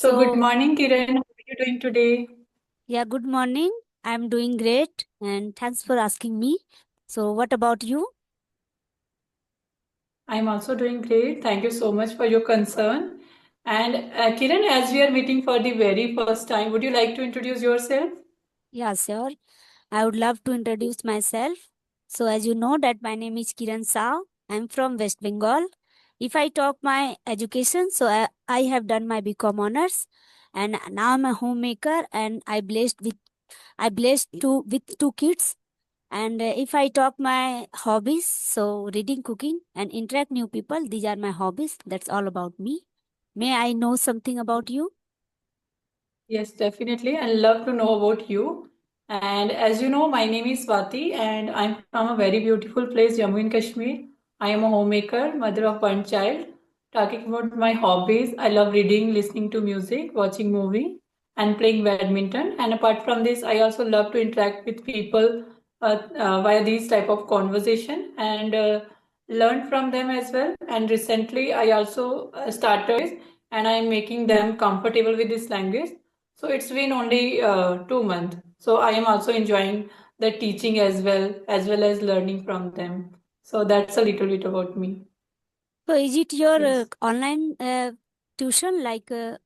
So, good So, morning, Kiran. How are you doing today? yeah, good morning. I'm doing great and thanks for asking me. So, what about you? I'm also doing great. Thank you so much for your concern. And Kiran, as we are meeting for the very first time, would you like to introduce yourself? Yeah, sure. I would love to introduce myself. So, as you know that my name is Kiran Sao. I'm from West Bengal. If I talk my education, I have done my BCom honors and now I'm a homemaker and I blessed with two kids. And if I talk my hobbies, so reading, cooking, and interact new people, these are my hobbies. That's all about me. May I know something about you? Yes, definitely. I love to know about you. And as you know, my name is Swati, and I'm from a very beautiful place, Jammu and Kashmir. I am a homemaker, mother of one child. Talking about my hobbies, I love reading, listening to music, watching movie, and playing badminton. And apart from this, I also love to interact with people via these type of conversation and learn from them as well. And recently, I also started and I'm making them comfortable with this language. So it's been only 2 months. So I am also enjoying the teaching as well as learning from them. So that's a little bit about me. So, is it your Yes. online tuition,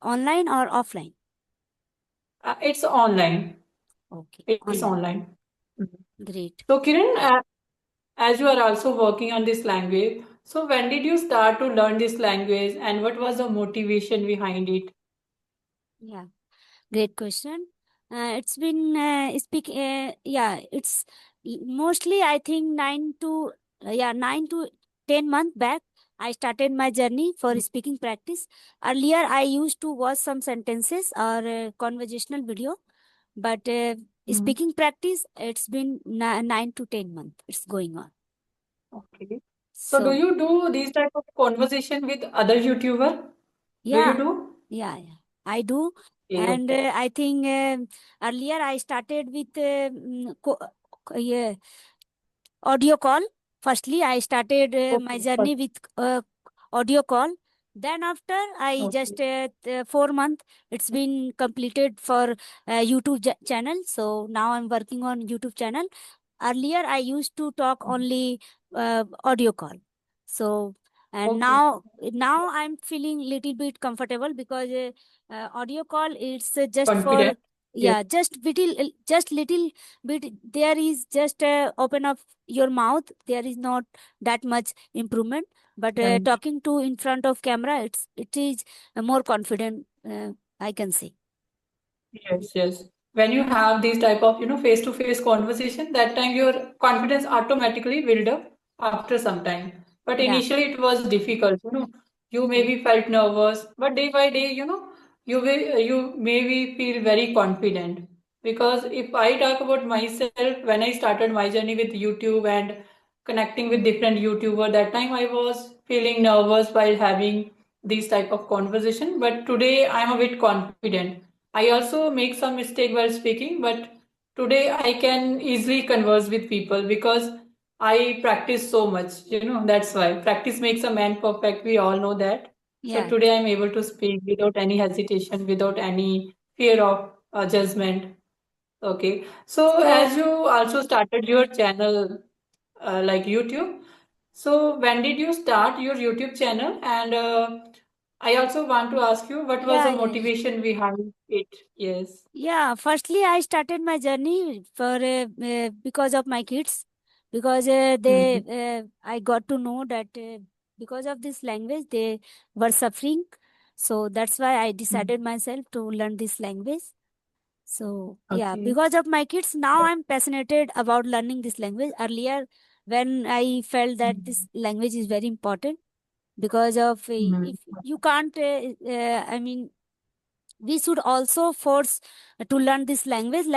online or offline? It's online. Okay, It's online. online. Mhm. Great. So Kiran, as you are also working on this language, so when did you start to learn this language and what was the motivation behind it? Yeah, great question. It's been yeah, it's mostly I think 9 to 10 months back. I started my journey for speaking practice. Earlier, I used to watch some sentences or conversational video, but Mhm. speaking practice, it's been 9 to 10 months. It's going on. Okay. So do So you do these type of conversation with other YouTuber? Do you yeah, do? yeah, I do, Okay, and okay. I think earlier I started with yeah, audio call. Firstly, I started my Okay, journey with audio call. Then after I okay. just 4 months, it's been completed for YouTube channel. So now I'm working on YouTube channel. Earlier I used to talk only audio call. So and Okay. now I'm feeling little bit comfortable because audio call it's just for Confident. Yes. yeah just little bit there is just open up your mouth, there is not that much improvement, but Right. talking to in front of camera it is more confident, I can say. Yes, yes. When you have these type of, face-to-face conversation, that time your confidence automatically build up after some time. But Yeah, initially it was difficult, You yeah, maybe felt nervous, but day by day, you maybe feel very confident. Because if I talk about myself, when I started my journey with YouTube and connecting with different YouTuber, that time I was feeling nervous while having these type of conversation. But today I'm a bit confident. I also make some mistake while speaking, but today I can easily converse with people because I practice so much. That's why practice makes a man perfect. We all know that. So yeah, today I'm able to speak without any hesitation, without any fear of judgment. Okay. So so as you also started your channel like YouTube, so when did you start your YouTube channel? And I also want to ask you, what was the yeah, yeah, motivation behind it? Yes. yeah. Firstly, I started my journey for because of my kids, because Mm-hmm. I got to know that because of this language they were suffering, so that's why I decided myself to learn this language. So, yeah, Okay. because of my kids, now I'm passionate about learning this language. Earlier, when I felt that this language is very important, because of Mm-hmm. if you can't, I mean, we should also force to learn this language.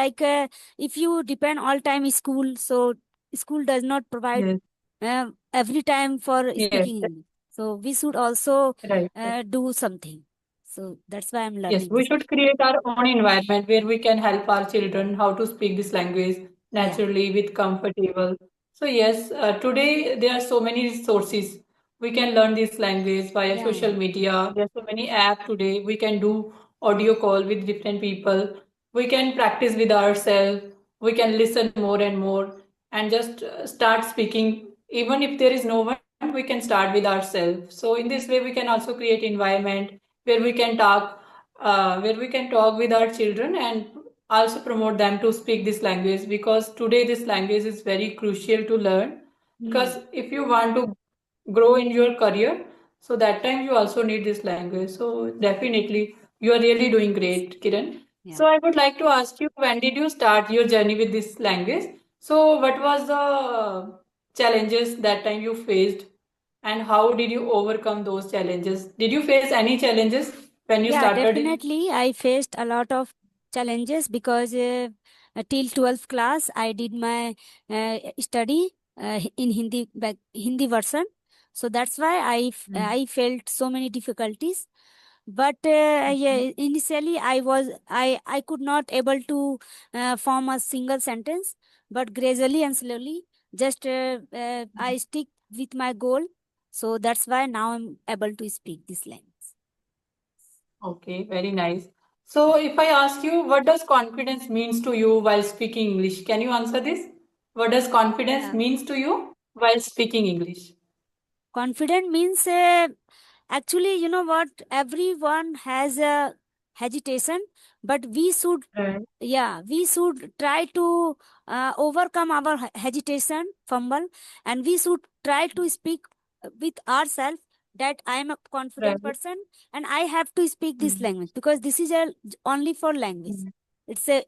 If you depend all time school, so school does not provide Yes. every time for Yes. speaking English. So we should also Right. do something. So that's why I'm Yes, learning we this. should create our own environment where we can help our children how to speak this language Yeah, naturally with comfortable. So yes, today there are so many resources. We can learn this language via yeah, yeah. social media. There are so many apps today. We can do audio call with different people. We can practice with ourselves. We can listen more and more and just start speaking. Even if there is no one, we can start with ourselves. So in this way, we can also create environment where we can talk with our children and also promote them to speak this language, because today this language is very crucial to learn, Hmm. because if you want to grow in your career, so that time you also need this language. So definitely you are really doing great, Kiran. Yeah. So I would like to ask you, when did you start your journey with this language? So what was the challenges that time you faced, and how did you overcome those challenges? Did you face any challenges when you Yeah, started? definitely. I faced a lot of challenges because till 12th class I did my study in Hindi version. So that's why I felt so many difficulties. But yeah, initially I could not able to form a single sentence. But gradually and slowly, just I stick with my goal. So that's why now I'm able to speak this language. Okay, very nice. So if I ask you, what does confidence means to you while speaking English? Can you answer this? What does confidence Yeah. means to you while speaking English? Confident means actually, you know what? Everyone has a hesitation, but we should, Right. yeah, we should try to overcome our hesitation, fumble, and we should try to speak with ourselves that I am a Right. confident person and I have to speak this Mm. language because this is only for language. Mm. It's a,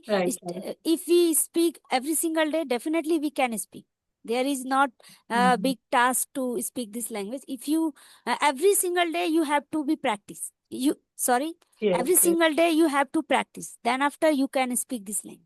Right, right. if we speak every single day, definitely we can speak. There is not a Mhm. big task to speak this language. If you every single day you have to be practice. You sorry, Yes, every yes. single day you have to practice. Then after you can speak this language.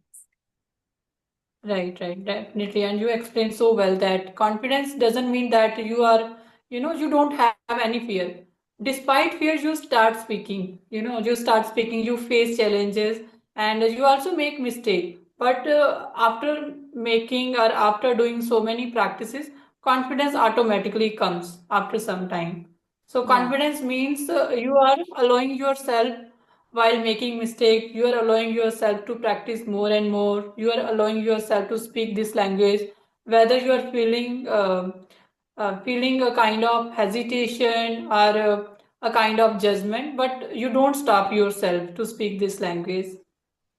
Right, right, definitely. And you explained so well that confidence doesn't mean that you don't have any fear. Despite fear, you start speaking. You start speaking, you face challenges, and you also make mistake. But after making or after doing so many practices, confidence automatically comes after some time. So Yeah. confidence means you are allowing yourself while making mistake, you are allowing yourself to practice more and more. You are allowing yourself to speak this language, whether you are feeling a kind of hesitation or a kind of judgment, but you don't stop yourself to speak this language.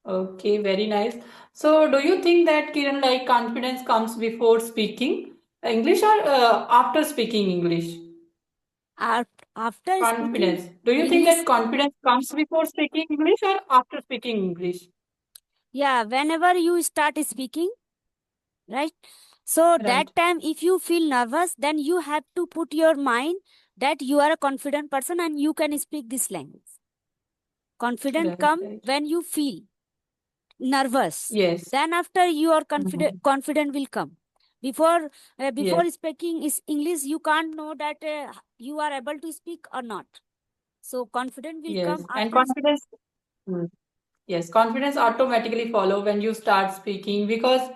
Okay, very nice. So do you think that, Kiran, like, confidence comes before speaking English or after speaking English? After speaking Confidence. Do you think English, that confidence comes before speaking English or after speaking English? yeah, whenever you start speaking, right? So Right, that time, if you feel nervous, then you have to put your mind that you are a confident person and you can speak this language. Confident right, come right. when you feel nervous. Yes. Then after your Mhm. confident will come. Before Yes, speaking is English, you can't know that you are able to speak or not. So confident will yes. come And after. confidence, mm, yes, confidence automatically follow when you start speaking, because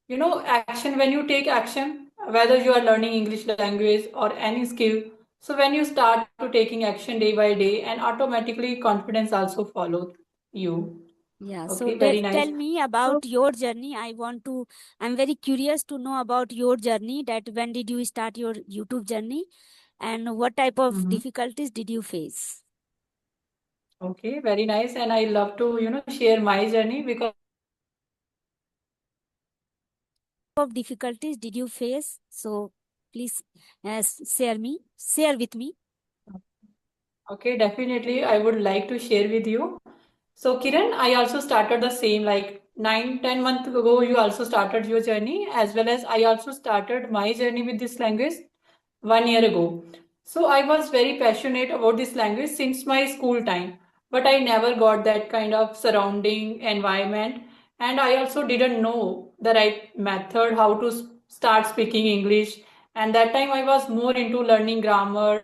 action, when you take action, whether you are learning English language or any skill, so when you start to taking action day by day, and automatically confidence also follow you. Yeah, so Okay, very nice. tell me So, about your journey. I'm very curious to know about your journey, that when did you start your YouTube journey and what type of mhm. difficulties did you face? Okay, very nice. And I love to, share my journey, because Of difficulties did you face? So please share with me. okay, definitely I would like to share with you. So, Kiran, I also started the same, like 9, 10 months ago. You also started your journey, as well as I also started my journey with this language 1 year ago. So, I was very passionate about this language since my school time, but I never got that kind of surrounding environment, and I also didn't know the right method how to start speaking English. And that time I was more into learning grammar,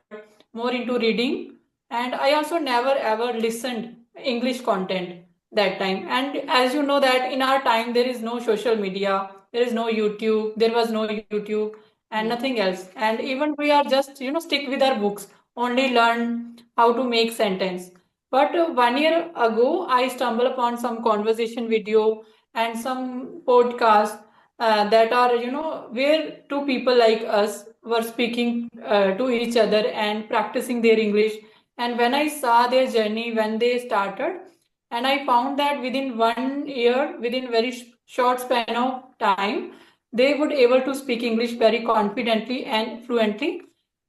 more into reading, and I also never ever listened English content that time. And as you know that in our time there is no social media, there is no YouTube, there was no YouTube and Yeah. nothing else. And even we are just stick with our books, only learn how to make sentence. But 1 year ago, I stumbled upon some conversation video and some podcast that are, where two people like us were speaking to each other and practicing their English. And when I saw their journey when they started, and I found that within 1 year, within very short span of time, they would able to speak English very confidently and fluently.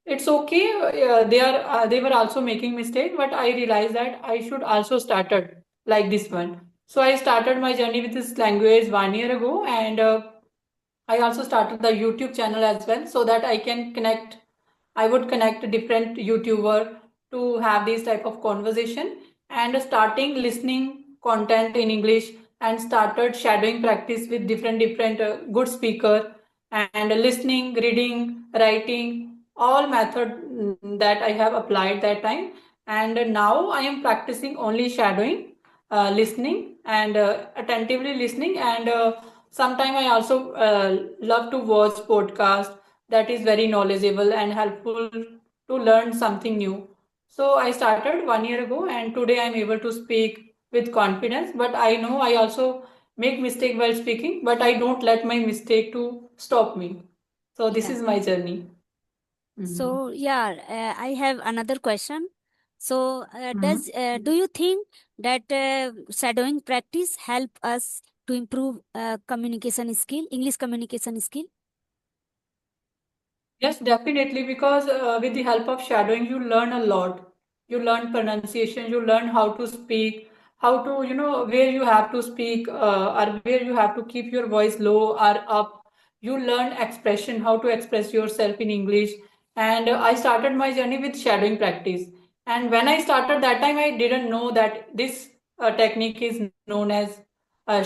It's okay. They were also making mistake, but I realized that I should also started like this one. So I started my journey with this language 1 year ago, and I also started the YouTube channel as well, so that I would connect different YouTuber to have these type of conversation, and starting listening content in English, and started shadowing practice with different good speaker, and listening, reading, writing, all method that I have applied that time. And now I am practicing only shadowing, listening, and attentively listening, and sometime I also love to watch podcast that is very knowledgeable and helpful to learn something new. So I started 1 year ago, and today I'm able to speak with confidence. But I know I also make mistake while speaking, but I don't let my mistake to stop me. So this Yeah. is my journey. Mhm. So yeah, I have another question. So Mhm. do you think that shadowing practice help us to improve communication skill, English communication skill? Yes, definitely, because with the help of shadowing, you learn a lot. You learn pronunciation, you learn how to speak, how to, where you have to speak, or where you have to keep your voice low or up. You learn expression, how to express yourself in English. And I started my journey with shadowing practice. And when I started that time, I didn't know that this technique is known as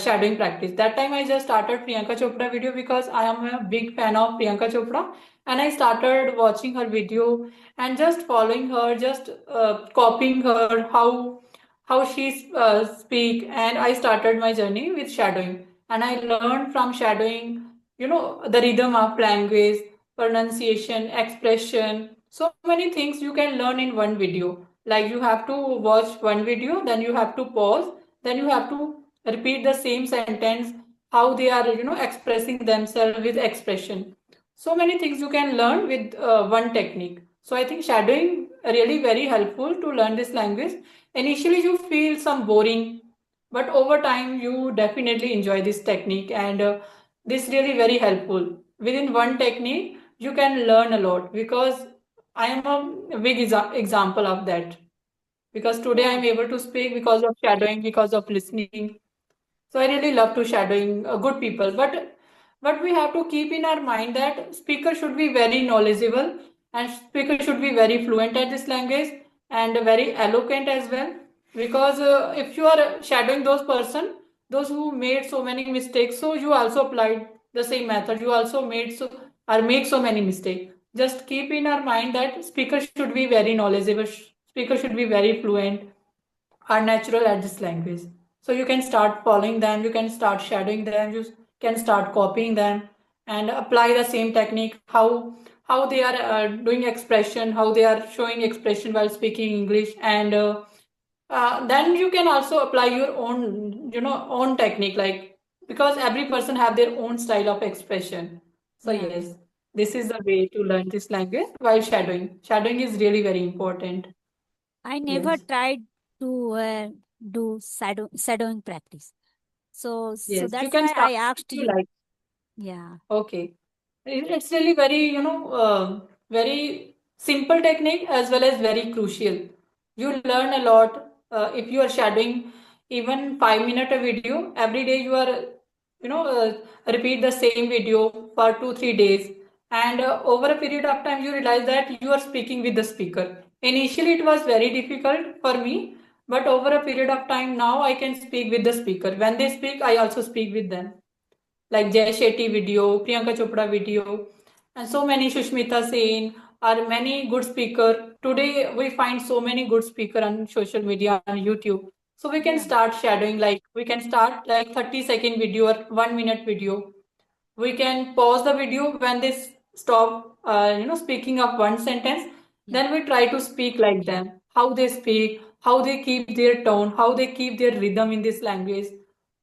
shadowing practice. That time I just started Priyanka Chopra video because I am a big fan of Priyanka Chopra, and I started watching her video and just following her, just copying her how she speak, and I started my journey with shadowing, and I learned from shadowing, the rhythm of language, pronunciation, expression, so many things you can learn in one video. Like you have to watch one video, then you have to pause, then you have to repeat the same sentence, how they are, expressing themselves with expression. So many things you can learn with one technique. So I think shadowing really very helpful to learn this language. Initially you feel some boring, but over time you definitely enjoy this technique, and this really very helpful. Within one technique you can learn a lot, because I am a big example of that, because today I Yeah. am able to speak because of shadowing, because of listening. So I really love to shadowing good people, but we have to keep in our mind that speaker should be very knowledgeable, and speaker should be very fluent at this language, and very eloquent as well. Because if you are shadowing those person, those who made so many mistakes, so you also applied the same method. You also made so or make so many mistakes. Just keep in our mind that speaker should be very knowledgeable. Speaker should be very fluent, are natural at this language. So you can start following them, you can start shadowing them, you can start copying them, and apply the same technique. How they are doing expression, how they are showing expression while speaking English, and then you can also apply your own, own technique. Like, because every person have their own style of expression. So Yeah. yes, this is the way to learn this language while shadowing. Shadowing is really very important. I never Yes. tried to do shadowing practice. So Yes, you that's can why start I if asked you you. like. Yeah. Okay. It's really very, very simple technique as well as very crucial. You learn a lot if you are shadowing even 5 minute a video. Every day you are, repeat the same video for 2 3 days. And over a period of time, you realize that you are speaking with the speaker. Initially, it was very difficult for me, but over a period of time, now I can speak with the speaker. When they speak, I also speak with them, like Jay Shetty video, Priyanka Chopra video, and so many, Shushmita Sen, are many good speaker. Today we find so many good speaker on social media, on YouTube. So we can Yeah. start shadowing, like we can start like 30-second video or 1 minute video. We can pause the video when they stop, speaking of one sentence. Yeah. Then we try to speak like them, how they speak, how they keep their tone, how they keep their rhythm in this language.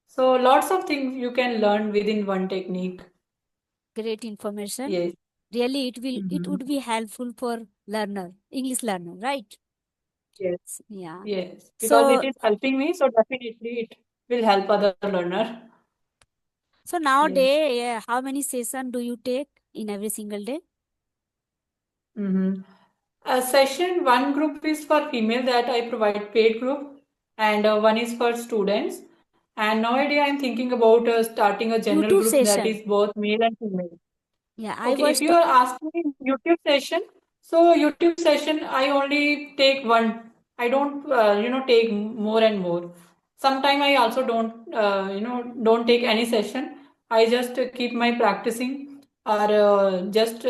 So lots of things you can learn within one technique. Great information. Yes. Really, it Mhm. would be helpful for learner, English learner, right? Yes. Yeah. Yes. Because it So is helping me, so definitely it will help other learner. so Yes. nowadays, how many session do you take in every single day? Mm-hmm. Session one group is for female that I provide paid group, and one is for students. And nowadays I'm thinking about starting a general YouTube group that session. is both male and female. Yeah, I Okay, if was you are asking me YouTube session, so YouTube session I only take one. I don't, take more and more. Sometime I also don't, don't take any session. I just keep my practicing or just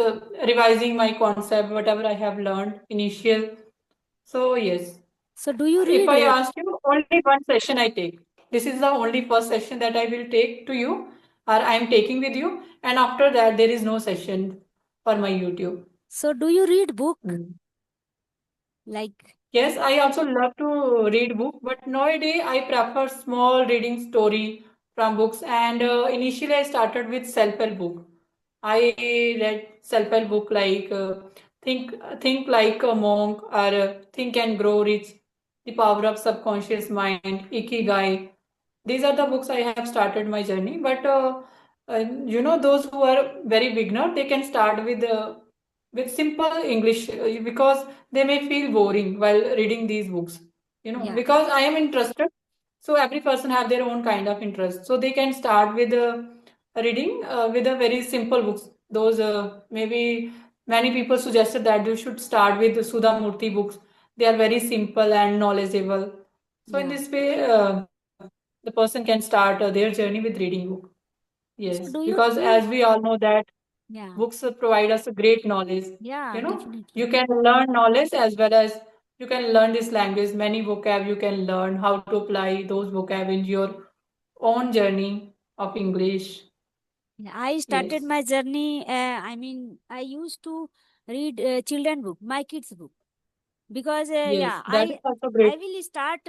revising my concept, whatever I have learned initial. So yes, so do you if read? I ask you, only one session I take. This is the only first session that I will take to you, or I am taking with you, and after that, there is no session for my YouTube. So do you read book? Mm. Like, Yes, I also love to read book, but nowadays I prefer small reading story from books. And initially, I started with self-help book. I read self-help book like Think Like a Monk or Think and Grow Rich, The Power of Subconscious Mind, Ikigai. These are the books I have started my journey. But those who are very beginner, they can start with simple English because they may feel boring while reading these books. yeah, Because I am interested, so every person have their own kind of interest. So they can start with reading with a very simple books. Those maybe many people suggested that you should start with the Sudha Murthy books. They are very simple and knowledgeable. So in yeah. this way, the person can start their journey with reading book. Yes, So do you because as think? we all know that Yeah, books provide us a great knowledge. yeah, You definitely. can learn knowledge as well as you can learn this language. Many vocab you can learn how to apply those vocab in your own journey of English. Yeah, I started Yes, my journey. I mean, I used to read children book, my kids book, because yes, yeah, that is also I great. will start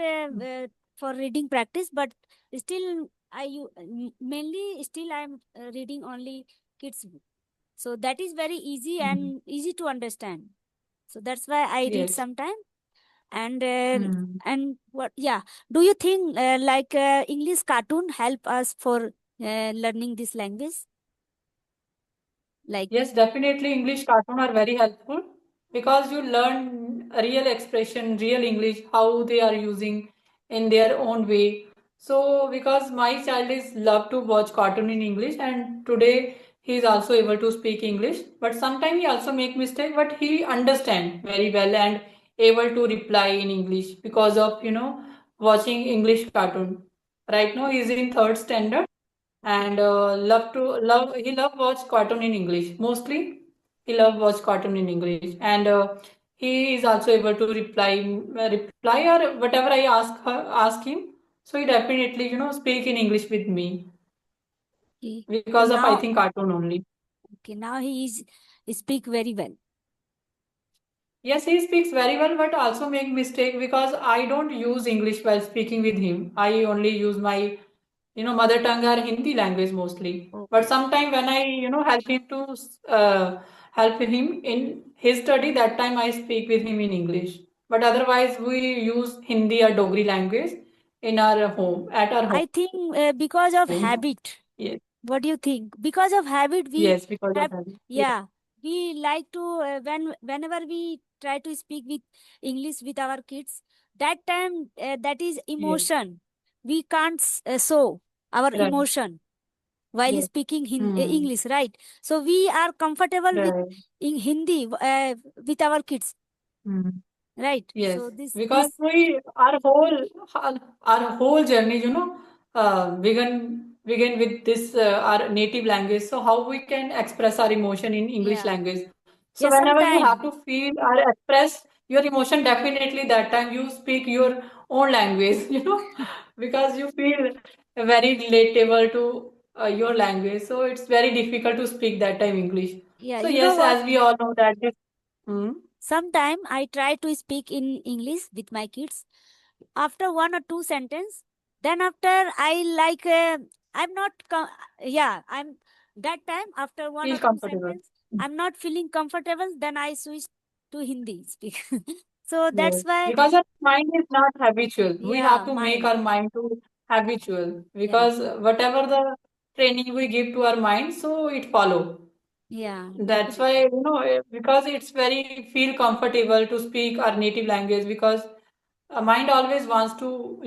for reading practice, but still mainly still I'm reading only kids book. So that is very easy Mhm. and easy to understand. So that's why I read Yes. sometime. And Hmm. what? Yeah. Do you think like English cartoon help us for learning this language? Like, Yes, definitely English cartoon are very helpful because you learn real expression, real English, how they are using in their own way. So because my child is love to watch cartoon in English and today he is also able to speak English, but sometimes he also make mistake, but he understand very well and able to reply in English because of watching English cartoon. Right now he is in third standard and love he love watch cartoon in English mostly. He love watch cartoon in English and he is also able to reply or whatever I ask him. So he definitely speak in English with me okay, okay, because of I now, think cartoon only. okay, now he speak very well. Yes, he speaks very well, but also make mistake because I don't use English while speaking with him. I only use my, mother tongue or Hindi language mostly. But Okay. sometime when I, help him to help him in his study, that time I speak with him in English. But otherwise, we use Hindi or Dogri language in our home, at our I think because of home. habit. Yes, What do you think? Because of habit, we yes, because of have, that. Yes, yeah, we like to whenever we try to speak with English with our kids, that time that is yes, emotion. We can't show our right, emotion while yes. speaking Hmm. English, right? So we are comfortable with Right. in Hindi with our kids, Hmm. right? Yes, So this because we our whole journey, begin with this our native language. So how we can express our emotion in English yeah, language? So yeah, whenever you have sometime, to feel or express your emotion, definitely that time you speak your own language, because you feel very relatable to your language. So it's very difficult to speak that time English. yeah, So you know yes, what? as we all know that this. Hmm. Sometime I try to speak in English with my kids, after one or two sentence, then after I like I'm not yeah, I'm that time after one Feel or two comfortable. sentence I'm not feeling comfortable, then I switch to Hindi speak. So that's Yes, why, because our mind is not habitual. We have yeah, to make mind, our mind to habitual yeah, because whatever the training we give to our mind, so it follow. yeah, That's why, definitely, because it's very feel comfortable to speak our native language because a mind always wants to,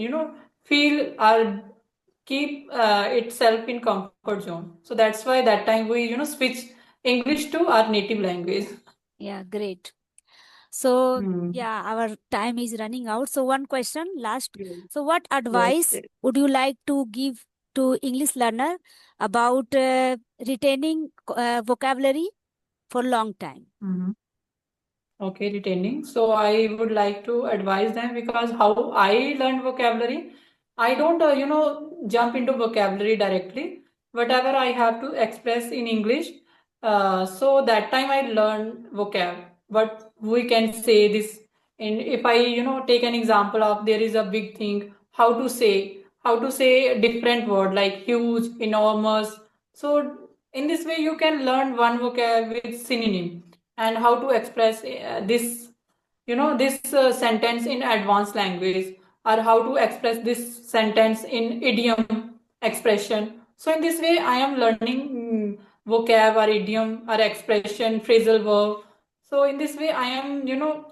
feel or keep itself in comfort zone. So that's why that time we, switch English to our native language. yeah, great. So, Hmm. yeah, our time is running out. So, one question last. Yes, So, what yes. advice would you like to give to English learner about retaining vocabulary for long time? Mhm. Okay, retaining. So I would like to advise them because how I learned vocabulary, I don't, jump into vocabulary directly. Whatever I have to express in English, so that time I learn vocab. But we can say this in if I, take an example of there is a big thing, how to say a different word like huge, enormous. So in this way you can learn one vocab with synonym and how to express this this sentence in advanced language or how to express this sentence in idiom expression. So in this way I am learning vocab or idiom or expression phrasal verb. So in this way I am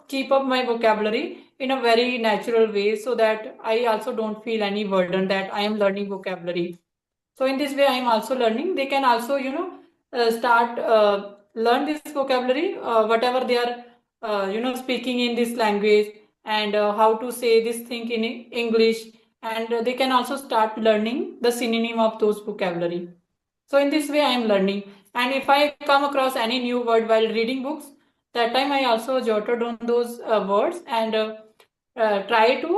keep up my vocabulary in a very natural way so that I also don't feel any burden that I am learning vocabulary. So in this way I am also learning. They can also start learn this vocabulary whatever they are speaking in this language and how to say this thing in English, and they can also start learning the synonym of those vocabulary. So in this way I am learning, and if I come across any new word while reading books, that time I also jotted on those words and try to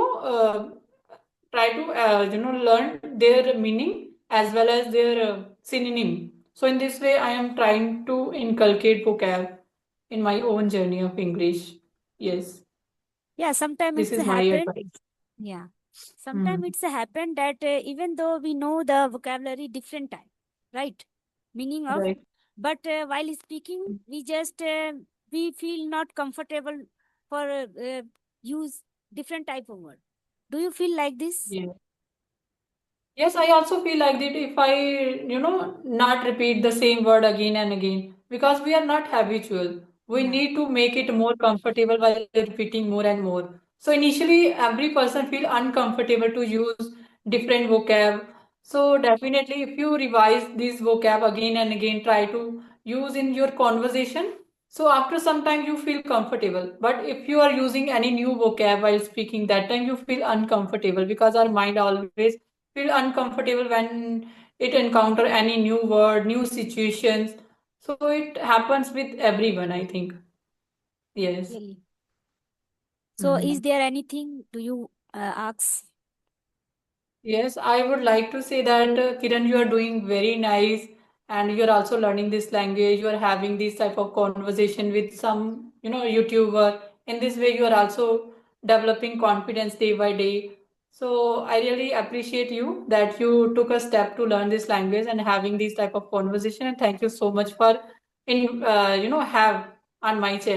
learn their meaning as well as their synonym. So in this way I am trying to inculcate vocab in my own journey of English. Yes, Yeah, sometimes this it's is my happened. advice. Yeah, Hmm. sometimes it's happened that even though we know the vocabulary different time, right? Meaning of, Right. but while speaking, we just we feel not comfortable for use different type of word. Do you feel like this? Yeah. Yes, I also feel like that if I, not repeat the same word again and again, because we are not habitual. We Yeah. need to make it more comfortable while repeating more and more. So initially, every person feel uncomfortable to use different vocab. So definitely, if you revise this vocab again and again, try to use in your conversation. So after some time, you feel comfortable. But if you are using any new vocab while speaking, that time you feel uncomfortable because our mind always feel uncomfortable when it encounter any new word, new situations. So it happens with everyone, I think. Yes. Really. So, is Mhm. there anything do you ask? Yes, I would like to say that Kiran, you are doing very nice, and you are also learning this language. You are having this type of conversation with some, YouTuber. In this way, you are also developing confidence day by day. So I really appreciate you that you took a step to learn this language and having this type of conversation. And thank you so much for have on my channel.